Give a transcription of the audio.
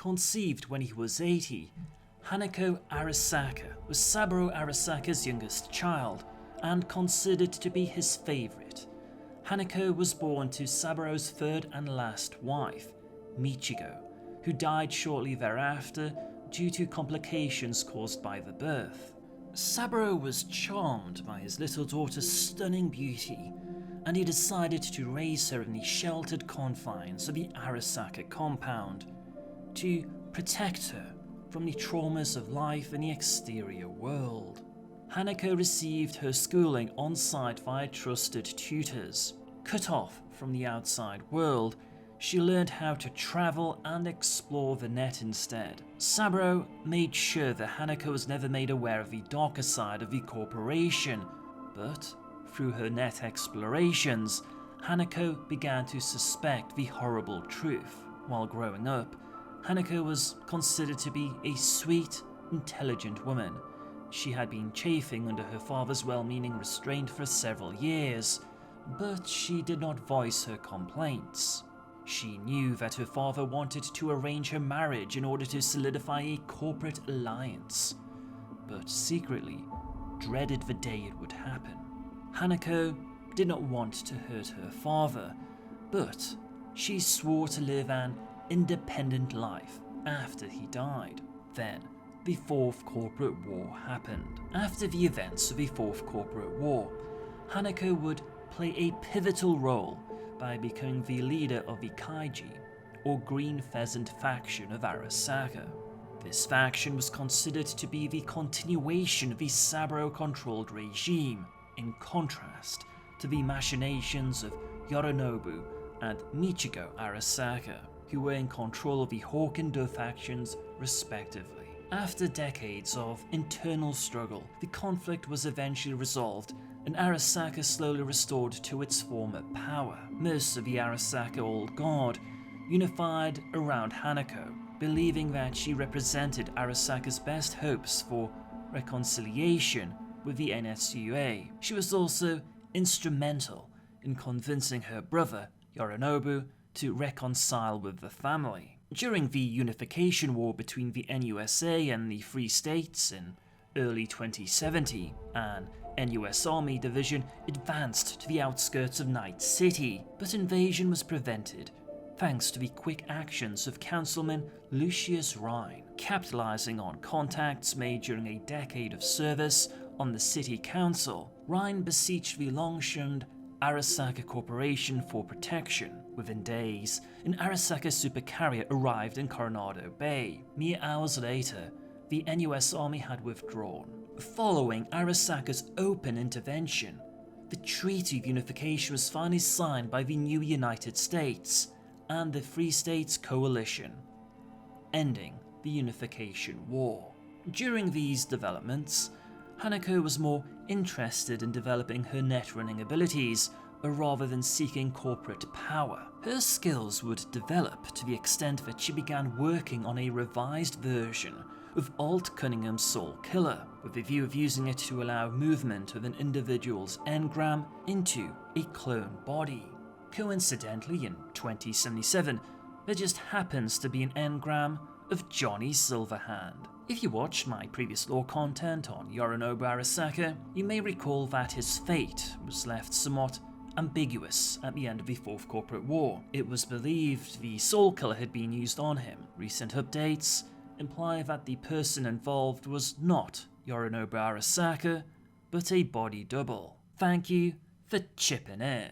Conceived when he was 80, Hanako Arasaka was Saburo Arasaka's youngest child and considered to be his favourite. Hanako was born to Saburo's third and last wife, Michigo, who died shortly thereafter due to complications caused by the birth. Saburo was charmed by his little daughter's stunning beauty, and he decided to raise her in the sheltered confines of the Arasaka compound to protect her from the traumas of life in the exterior world. Hanako received her schooling on-site via trusted tutors. Cut off from the outside world, she learned how to travel and explore the net instead. Saburo made sure that Hanako was never made aware of the darker side of the corporation, but through her net explorations, Hanako began to suspect the horrible truth. While growing up, Hanako was considered to be a sweet, intelligent woman. She had been chafing under her father's well-meaning restraint for several years, but she did not voice her complaints. She knew that her father wanted to arrange her marriage in order to solidify a corporate alliance, but secretly dreaded the day it would happen. Hanako did not want to hurt her father, but she swore to live an independent life after he died. Then, the Fourth Corporate War happened. After the events of the Fourth Corporate War, Hanako would play a pivotal role by becoming the leader of the Kaiji, or Green Pheasant faction of Arasaka. This faction was considered to be the continuation of the Saburo-controlled regime, in contrast to the machinations of Yorinobu and Michigo Arasaka, who were in control of the Hawk and Dove factions respectively. After decades of internal struggle, the conflict was eventually resolved and Arasaka slowly restored to its former power. Most of the Arasaka Old Guard unified around Hanako, believing that she represented Arasaka's best hopes for reconciliation with the NSUA. She was also instrumental in convincing her brother, Yorinobu, to reconcile with the family. During the unification war between the NUSA and the Free States in early 2070, an NUS Army division advanced to the outskirts of Night City, but invasion was prevented thanks to the quick actions of Councilman Lucius Rhine. Capitalizing on contacts made during a decade of service on the city council, Rhine beseeched the long-shunned Arasaka Corporation for protection. Within days, an Arasaka supercarrier arrived in Coronado Bay. Mere hours later, the NUS Army had withdrawn. Following Arasaka's open intervention, the Treaty of Unification was finally signed by the new United States and the Free States Coalition, ending the Unification War. During these developments, Hanako was more interested in developing her net-running abilities rather than seeking corporate power. Her skills would develop to the extent that she began working on a revised version of Alt Cunningham's Soul Killer, with the view of using it to allow movement of an individual's engram into a clone body. Coincidentally, in 2077, there just happens to be an engram of Johnny Silverhand. If you watched my previous lore content on Yorinobu Arasaka, you may recall that his fate was left somewhat ambiguous at the end of the Fourth Corporate War. It was believed the Soul Killer had been used on him. Recent updates imply that the person involved was not Yorinobu Arasaka, but a body double. Thank you for chipping in.